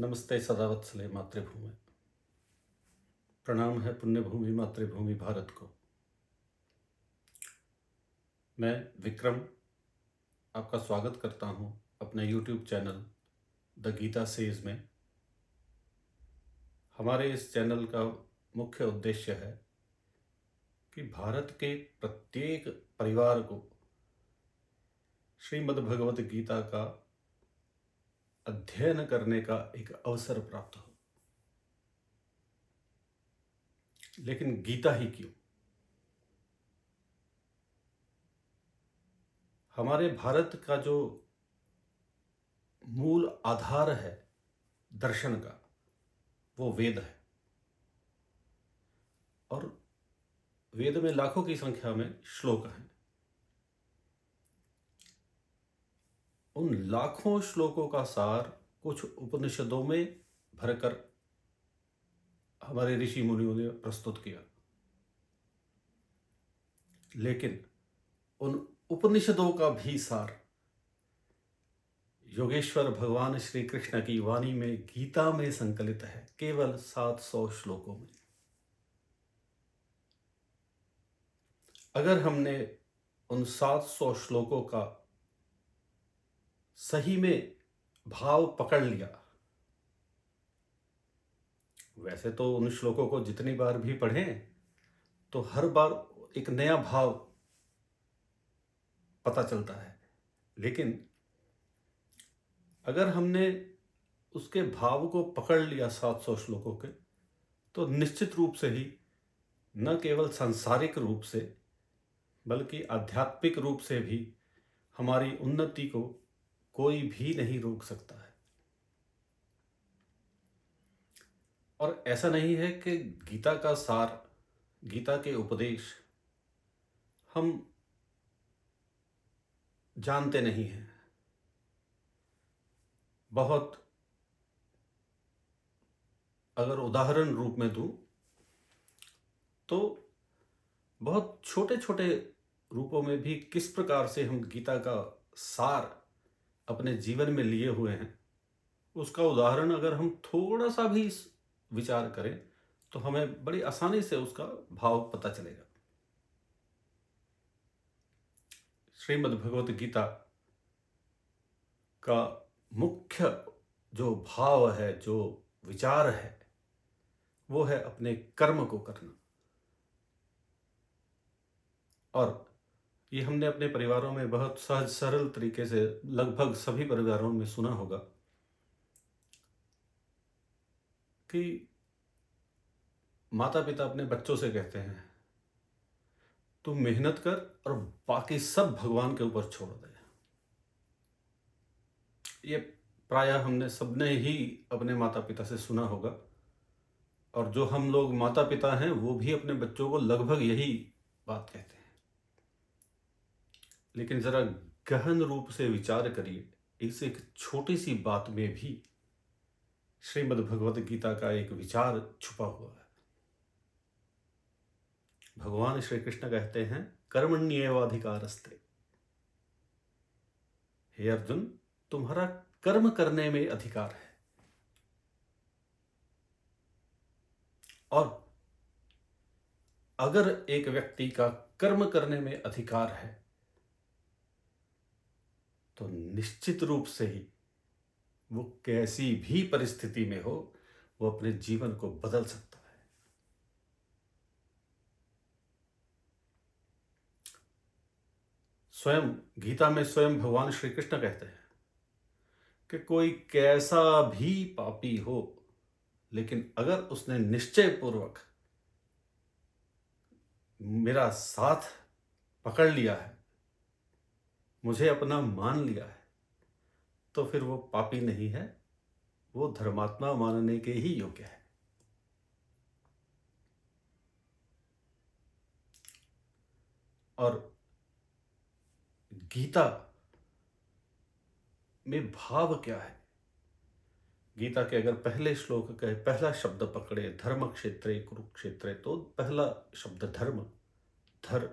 नमस्ते सदावत्सले मातृभूमि। प्रणाम है पुण्य भूमि मातृभूमि भारत को। मैं विक्रम आपका स्वागत करता हूं अपने YouTube channel the Gita says में। हमारे इस चैनल का मुख्य उद्देश्य है कि भारत के प्रत्येक परिवार को श्रीमद् भगवत गीता का अध्ययन करने का एक अवसर प्राप्त हो। लेकिन गीता ही क्यों? हमारे भारत का जो मूल आधार है दर्शन का, वो वेद है। और वेद में लाखों की संख्या में श्लोक हैं। उन लाखों श्लोकों का सार कुछ उपनिषदों में भरकर हमारे ऋषि मुनियों ने प्रस्तुत किया। लेकिन उन उपनिषदों का भी सार योगेश्वर भगवान श्री कृष्ण की वाणी में गीता में संकलित है, केवल 700 श्लोकों में। अगर हमने उन 700 श्लोकों का सही में भाव पकड़ लिया, वैसे तो उन श्लोकों को जितनी बार भी पढ़ें तो हर बार एक नया भाव पता चलता है, लेकिन अगर हमने उसके भाव को पकड़ लिया 700 श्लोकों के, तो निश्चित रूप से ही न केवल सांसारिक रूप से बल्कि आध्यात्मिक रूप से भी हमारी उन्नति को कोई भी नहीं रोक सकता है। और ऐसा नहीं है कि गीता का सार, गीता के उपदेश हम जानते नहीं हैं। बहुत अगर उदाहरण रूप में दूं तो बहुत छोटे छोटे रूपों में भी किस प्रकार से हम गीता का सार अपने जीवन में लिए हुए हैं, उसका उदाहरण अगर हम थोड़ा सा भी विचार करें तो हमें बड़ी आसानी से उसका भाव पता चलेगा। श्रीमद् भगवत गीता का मुख्य जो भाव है, जो विचार है, वो है अपने कर्म को करना। और ये हमने अपने परिवारों में बहुत सहज सरल तरीके से लगभग सभी परिवारों में सुना होगा कि माता पिता अपने बच्चों से कहते हैं, तुम मेहनत कर और बाकी सब भगवान के ऊपर छोड़ दे। ये प्रायः हमने सबने ही अपने माता पिता से सुना होगा, और जो हम लोग माता पिता हैं वो भी अपने बच्चों को लगभग यही बात कहते हैं। लेकिन जरा गहन रूप से विचार करिए, इस एक छोटी सी बात में भी श्रीमद् भगवत गीता का एक विचार छुपा हुआ है। भगवान श्री कृष्ण कहते हैं, कर्मण्येवाधिकारस्ते। हे अर्जुन, तुम्हारा कर्म करने में अधिकार है। और अगर एक व्यक्ति का कर्म करने में अधिकार है तो निश्चित रूप से ही वो कैसी भी परिस्थिति में हो, वो अपने जीवन को बदल सकता है। स्वयं गीता में स्वयं भगवान श्री कृष्ण कहते हैं कि कोई कैसा भी पापी हो, लेकिन अगर उसने निश्चय पूर्वक मेरा साथ पकड़ लिया है, मुझे अपना मान लिया है, तो फिर वो पापी नहीं है, वो धर्मात्मा मानने के ही योग्य है। और गीता में भाव क्या है? गीता के अगर पहले श्लोक का पहला शब्द पकड़े, धर्म क्षेत्रे कुरुक्षेत्रे, तो पहला शब्द धर्म, धर,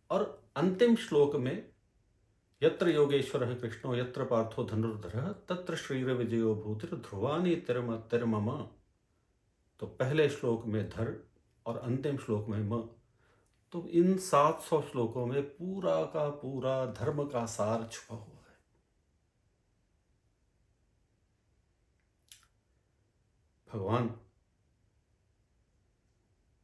और अंतिम श्लोक में यत्र योगेश्वरः कृष्णो यत्र पार्थो धनुर्धरः तत्र श्रीर्विजयो भूतिर् ध्रुवानि तिर्मम। तो पहले श्लोक में धर और अंतिम श्लोक में म। तो इन 700 श्लोकों में पूरा का पूरा धर्म का सार छुपा हुआ है। भगवान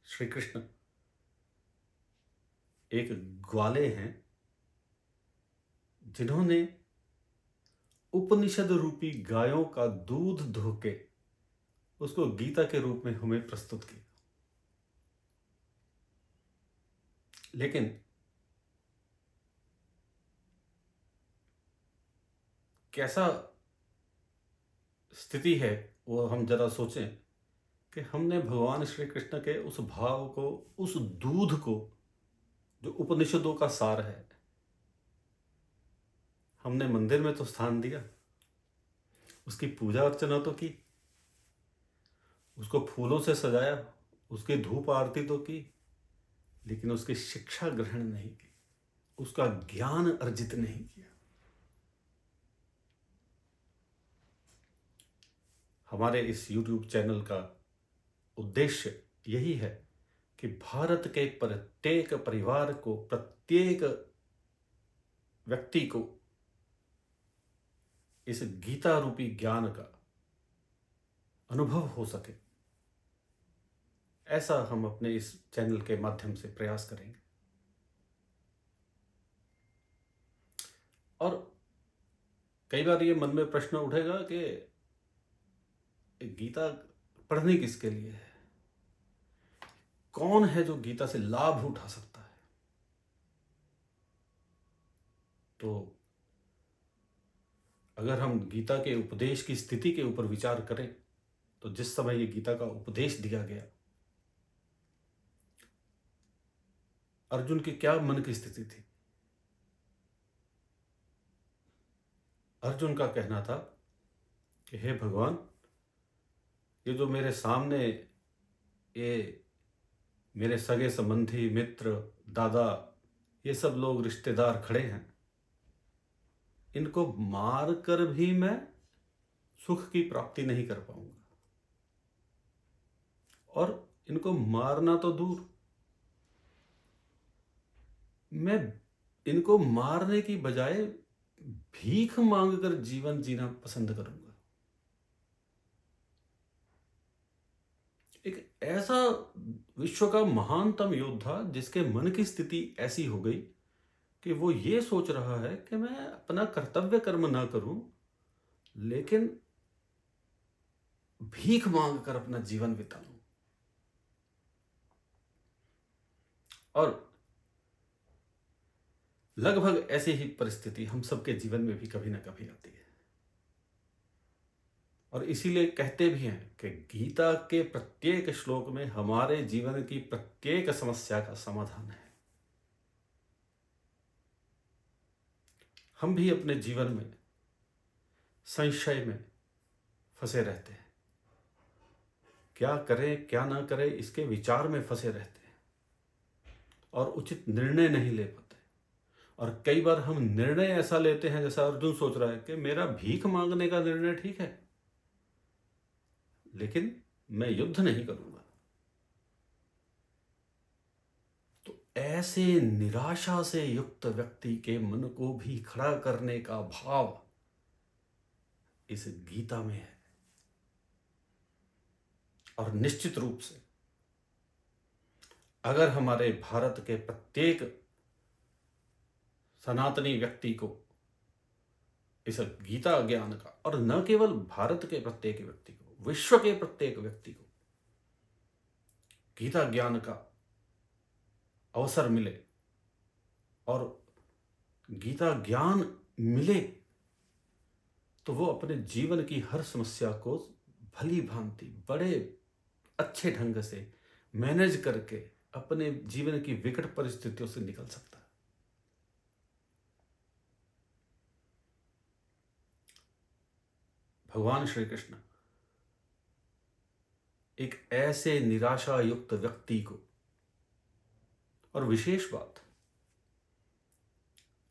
श्री कृष्ण एक ग्वाले हैं जिन्होंने उपनिषद रूपी गायों का दूध धोके उसको गीता के रूप में हमें प्रस्तुत किया। लेकिन कैसा स्थिति है वो हम जरा सोचें कि हमने भगवान श्री कृष्ण के उस भाव को, उस दूध को जो उपनिषदों का सार है, हमने मंदिर में तो स्थान दिया, उसकी पूजा अर्चना तो की, उसको फूलों से सजाया, उसकी धूप आरती तो की, लेकिन उसकी शिक्षा ग्रहण नहीं की, उसका ज्ञान अर्जित नहीं किया। हमारे इस YouTube चैनल का उद्देश्य यही है कि भारत के प्रत्येक परिवार को, प्रत्येक व्यक्ति को इस गीता रूपी ज्ञान का अनुभव हो सके, ऐसा हम अपने इस चैनल के माध्यम से प्रयास करेंगे। और कई बार ये मन में प्रश्न उठेगा कि गीता पढ़नी किसके लिए है, कौन है जो गीता से लाभ उठा सकता है। तो अगर हम गीता के उपदेश की स्थिति के ऊपर विचार करें तो जिस समय ये गीता का उपदेश दिया गया, अर्जुन की क्या मन की स्थिति थी। अर्जुन का कहना था कि हे भगवान, ये जो मेरे सामने ये मेरे सगे संबंधी, मित्र, दादा, ये सब लोग रिश्तेदार खड़े हैं, इनको मार कर भी मैं सुख की प्राप्ति नहीं कर पाऊंगा। और इनको मारना तो दूर, मैं इनको मारने की बजाय भीख मांगकर जीवन जीना पसंद करूंगा। एक ऐसा विश्व का महानतम योद्धा जिसके मन की स्थिति ऐसी हो गई कि वो ये सोच रहा है कि मैं अपना कर्तव्य कर्म ना करूं, लेकिन भीख मांग कर अपना जीवन बिता लूं। और लगभग ऐसी ही परिस्थिति हम सबके जीवन में भी कभी ना कभी आती है। और इसीलिए कहते भी हैं कि गीता के प्रत्येक श्लोक में हमारे जीवन की प्रत्येक समस्या का समाधान है। हम भी अपने जीवन में संशय में फंसे रहते हैं, क्या करें क्या ना करें इसके विचार में फंसे रहते हैं और उचित निर्णय नहीं ले पाते। और कई बार हम निर्णय ऐसा लेते हैं जैसा अर्जुन सोच रहा है कि मेरा भीख मांगने का निर्णय ठीक है, लेकिन मैं युद्ध नहीं करूंगा। तो ऐसे निराशा से युक्त व्यक्ति के मन को भी खड़ा करने का भाव इस गीता में है। और निश्चित रूप से अगर हमारे भारत के प्रत्येक सनातनी व्यक्ति को इस गीता ज्ञान का, और न केवल भारत के प्रत्येक व्यक्ति को, विश्व के प्रत्येक व्यक्ति को गीता ज्ञान का अवसर मिले और गीता ज्ञान मिले, तो वो अपने जीवन की हर समस्या को भली भांति बड़े अच्छे ढंग से मैनेज करके अपने जीवन की विकट परिस्थितियों से निकल सकता है। भगवान श्री कृष्ण एक ऐसे निराशा युक्त व्यक्ति को, और विशेष बात,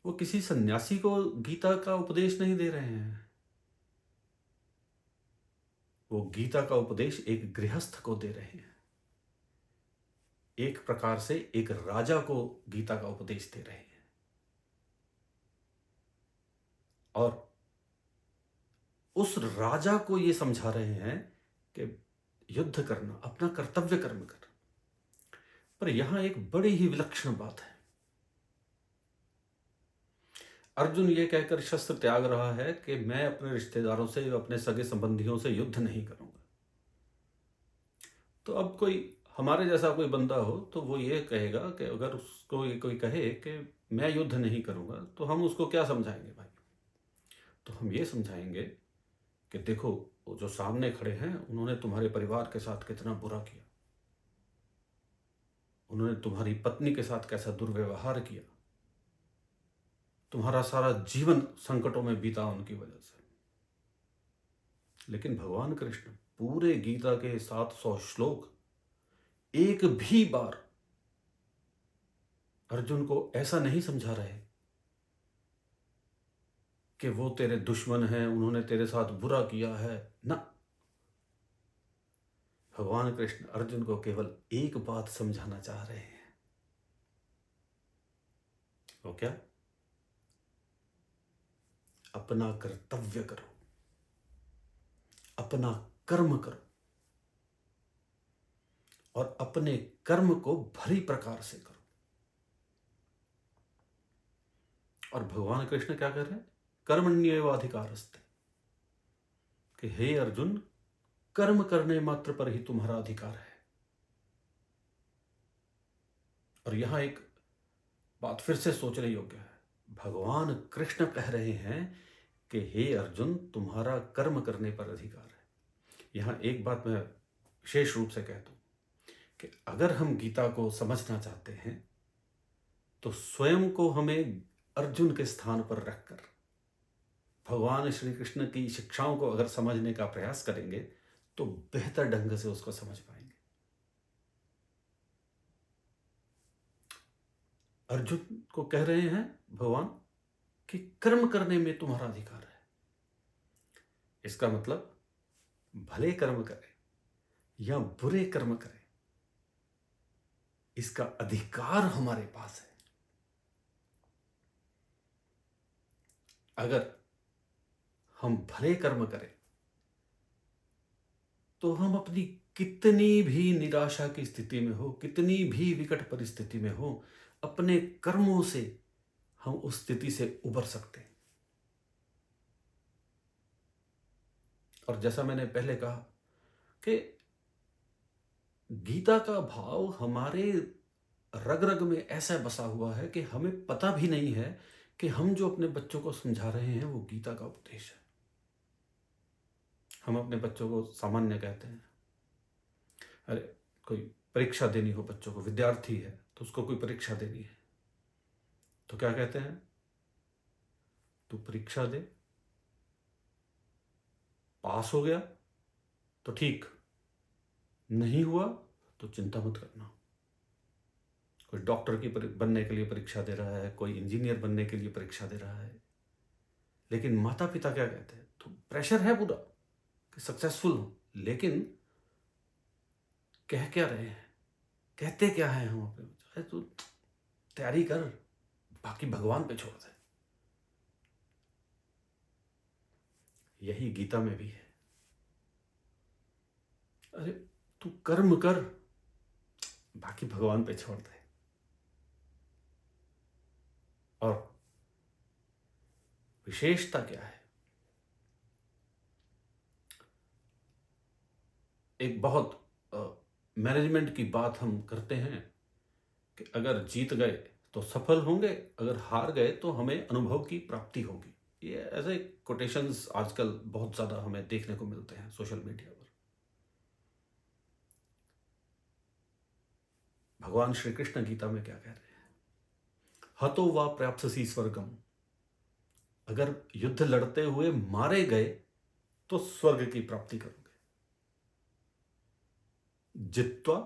वो किसी सन्यासी को गीता का उपदेश नहीं दे रहे हैं, वो गीता का उपदेश एक गृहस्थ को दे रहे हैं। एक प्रकार से एक राजा को गीता का उपदेश दे रहे हैं। और उस राजा को ये समझा रहे हैं कि युद्ध करना, अपना कर्तव्य कर्म कर। पर यहां एक बड़ी ही विलक्षण बात है। अर्जुन ये कहकर शस्त्र त्याग रहा है कि मैं अपने रिश्तेदारों से, अपने सगे संबंधियों से युद्ध नहीं करूंगा। तो अब कोई हमारे जैसा कोई बंदा हो तो वो ये कहेगा कि अगर उसको कोई कहे कि मैं युद्ध नहीं करूंगा, तो हम उसको क्या समझाएंगे भाई? तो हम ये समझाएंगे कि देखो, वो जो सामने खड़े हैं उन्होंने तुम्हारे परिवार के साथ कितना बुरा किया, उन्होंने तुम्हारी पत्नी के साथ कैसा दुर्व्यवहार किया, तुम्हारा सारा जीवन संकटों में बीता उनकी वजह से। लेकिन भगवान कृष्ण पूरे गीता के 700 श्लोक एक भी बार अर्जुन को ऐसा नहीं समझा रहे कि वो तेरे दुश्मन हैं, उन्होंने तेरे साथ बुरा किया है ना। भगवान कृष्ण अर्जुन को केवल एक बात समझाना चाह रहे हैं। वो क्या? अपना कर्तव्य करो, अपना कर्म करो, और अपने कर्म को भली प्रकार से करो। और भगवान कृष्ण क्या कर रहे हैं? कर्मण्येवाधिकारस्ते, कि हे अर्जुन, कर्म करने मात्र पर ही तुम्हारा अधिकार है। और यहां एक बात फिर से सोचने योग्य है। भगवान कृष्ण कह रहे हैं कि हे अर्जुन, तुम्हारा कर्म करने पर अधिकार है। यहां एक बात मैं विशेष रूप से कह दूं कि अगर हम गीता को समझना चाहते हैं तो स्वयं को हमें अर्जुन के स्थान पर रखकर भगवान श्री कृष्ण की शिक्षाओं को अगर समझने का प्रयास करेंगे तो बेहतर ढंग से उसको समझ पाएंगे। अर्जुन को कह रहे हैं भगवान कि कर्म करने में तुम्हारा अधिकार है। इसका मतलब भले कर्म करें या बुरे कर्म करें, इसका अधिकार हमारे पास है। अगर हम भले कर्म करें तो हम अपनी कितनी भी निराशा की स्थिति में हो, कितनी भी विकट परिस्थिति में हो, अपने कर्मों से हम उस स्थिति से उबर सकते हैं। और जैसा मैंने पहले कहा कि गीता का भाव हमारे रग रग में ऐसा बसा हुआ है कि हमें पता भी नहीं है कि हम जो अपने बच्चों को समझा रहे हैं वो गीता का उपदेश है। हम अपने बच्चों को सामान्य कहते हैं, अरे कोई परीक्षा देनी हो, बच्चों को, विद्यार्थी है तो उसको कोई परीक्षा देनी है, तो क्या कहते हैं? तू परीक्षा दे, पास हो गया तो ठीक, नहीं हुआ तो चिंता मत करना। कोई डॉक्टर की बनने के लिए परीक्षा दे रहा है, कोई इंजीनियर बनने के लिए परीक्षा दे रहा है, लेकिन माता पिता क्या कहते हैं? तो प्रेशर है पूरा कि सक्सेसफुल हो, लेकिन कह क्या रहे हैं, कहते क्या है हम अपने बच्चों? अरे तू तैयारी कर, बाकी भगवान पे छोड़ दे। यही गीता में भी है। अरे तू कर्म कर, बाकी भगवान पे छोड़ दे। और विशेषता क्या है? एक बहुत मैनेजमेंट की बात हम करते हैं कि अगर जीत गए तो सफल होंगे, अगर हार गए तो हमें अनुभव की प्राप्ति होगी। ये ऐसे कोटेशंस आजकल बहुत ज़्यादा हमें देखने को मिलते हैं सोशल मीडिया पर। भगवान श्री कृष्ण गीता में क्या कह रहे हैं? हतो वा प्राप्स्यसि स्वर्गम, अगर युद्ध लड़ते हुए मारे गए तो स्वर्ग की प्राप्ति करोगे। जित्वा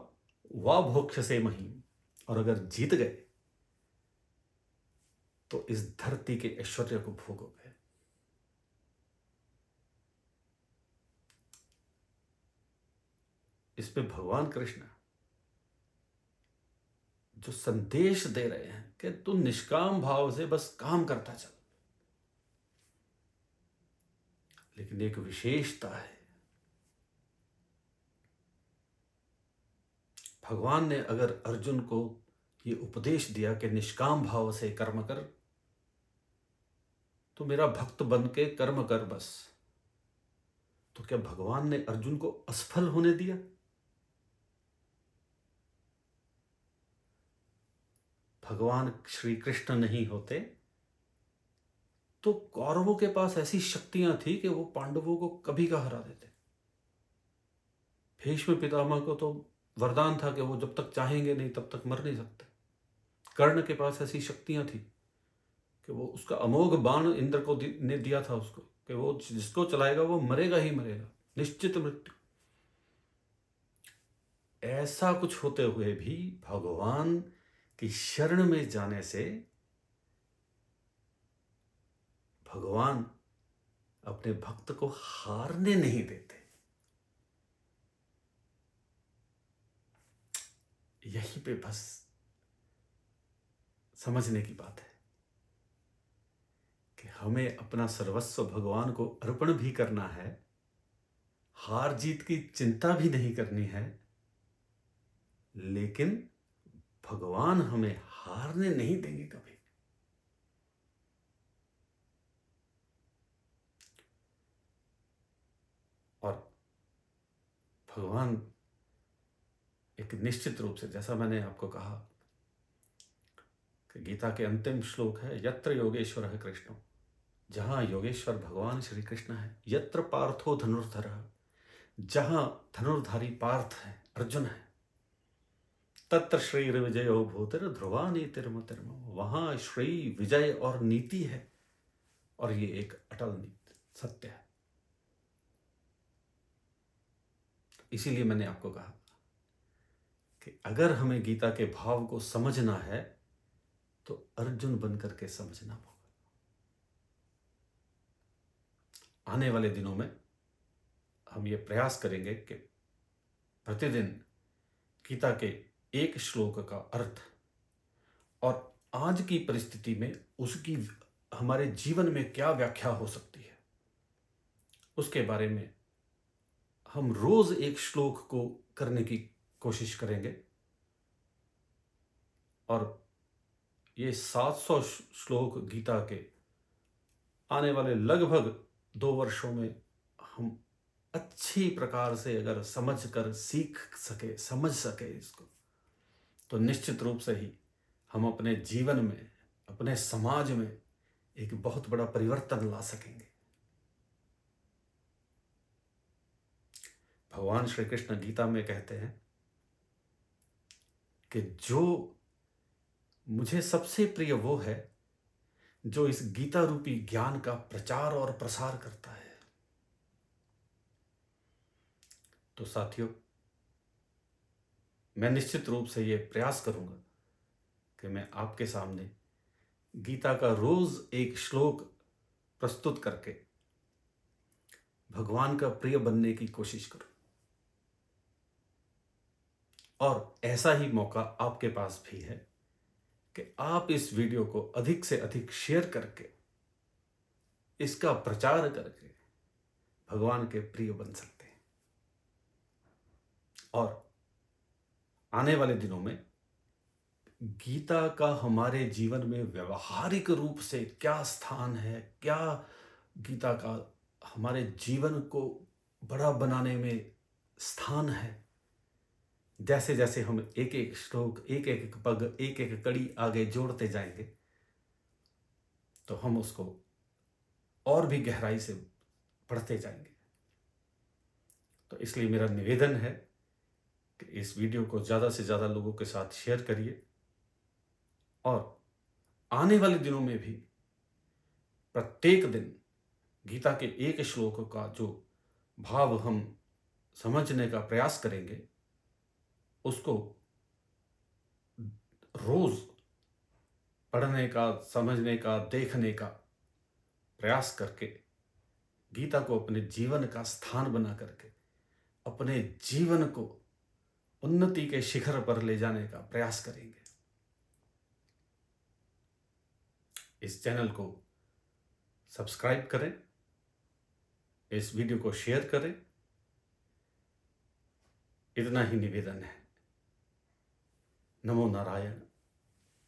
वा भोक्ष्यसे महीम, और अगर जीत गए तो इस धरती के ऐश्वर्य को भोगोगे। इसमें भगवान कृष्ण जो संदेश दे रहे हैं कि तू निष्काम भाव से बस काम करता चल, लेकिन एक विशेषता है। भगवान ने अगर अर्जुन को ये उपदेश दिया कि निष्काम भाव से कर्म कर, तो मेरा भक्त बन के कर्म कर बस, तो क्या भगवान ने अर्जुन को असफल होने दिया? भगवान श्री कृष्ण नहीं होते तो कौरवों के पास ऐसी शक्तियां थी कि वो पांडवों को कभी का हरा देते। भीष्म पितामह को तो वरदान था कि वो जब तक चाहेंगे नहीं तब तक मर नहीं सकते। कर्ण के पास ऐसी शक्तियां थी कि वो उसका अमोघ बाण इंद्र को ने दिया था उसको कि वो जिसको चलाएगा वो मरेगा ही मरेगा, निश्चित मृत्यु। ऐसा कुछ होते हुए भी भगवान की शरण में जाने से भगवान अपने भक्त को हारने नहीं देते। यहीं पे बस समझने की बात है कि हमें अपना सर्वस्व भगवान को अर्पण भी करना है, हार जीत की चिंता भी नहीं करनी है, लेकिन भगवान हमें हारने नहीं देंगे कभी। और भगवान एक निश्चित रूप से, जैसा मैंने आपको कहा कि गीता के अंतिम श्लोक है, यत्र योगेश्वर है कृष्ण, जहां योगेश्वर भगवान श्री कृष्ण है, यत्र पार्थो धनुर्धर, जहां धनुर्धारी पार्थ है, अर्जुन है, तत्र श्री विजयो भूतिर ध्रुवा नीतिर्म तिर्म, वहां श्री विजय और नीति है, और ये एक अटल नीति सत्य है। इसीलिए मैंने आपको कहा कि अगर हमें गीता के भाव को समझना है तो अर्जुन बनकर के समझना होगा। आने वाले दिनों में हम ये प्रयास करेंगे कि प्रतिदिन गीता के एक श्लोक का अर्थ और आज की परिस्थिति में उसकी हमारे जीवन में क्या व्याख्या हो सकती है, उसके बारे में हम रोज एक श्लोक को करने की कोशिश करेंगे। और ये 700 श्लोक गीता के आने वाले लगभग 2 वर्षों में हम अच्छी प्रकार से अगर समझ कर सीख सके, समझ सके इसको, तो निश्चित रूप से ही हम अपने जीवन में, अपने समाज में एक बहुत बड़ा परिवर्तन ला सकेंगे। भगवान श्री कृष्ण गीता में कहते हैं कि जो मुझे सबसे प्रिय वो है जो इस गीता रूपी ज्ञान का प्रचार और प्रसार करता है। तो साथियों, मैं निश्चित रूप से ये प्रयास करूंगा कि मैं आपके सामने गीता का रोज एक श्लोक प्रस्तुत करके भगवान का प्रिय बनने की कोशिश करूं। और ऐसा ही मौका आपके पास भी है कि आप इस वीडियो को अधिक से अधिक शेयर करके, इसका प्रचार करके भगवान के प्रिय बन सकते हैं। और आने वाले दिनों में गीता का हमारे जीवन में व्यवहारिक रूप से क्या स्थान है, क्या गीता का हमारे जीवन को बड़ा बनाने में स्थान है, जैसे जैसे हम एक एक श्लोक, एक एक पग, एक एक कड़ी आगे जोड़ते जाएंगे, तो हम उसको और भी गहराई से पढ़ते जाएंगे। तो इसलिए मेरा निवेदन है कि इस वीडियो को ज़्यादा से ज़्यादा लोगों के साथ शेयर करिए, और आने वाले दिनों में भी प्रत्येक दिन गीता के एक श्लोक का जो भाव हम समझने का प्रयास करेंगे, उसको रोज पढ़ने का, समझने का, देखने का प्रयास करके गीता को अपने जीवन का स्थान बना करके अपने जीवन को उन्नति के शिखर पर ले जाने का प्रयास करेंगे। इस चैनल को सब्सक्राइब करें, इस वीडियो को शेयर करें, इतना ही निवेदन है। नमो नारायण,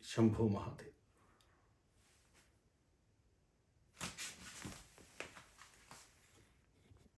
शंभो महादेव।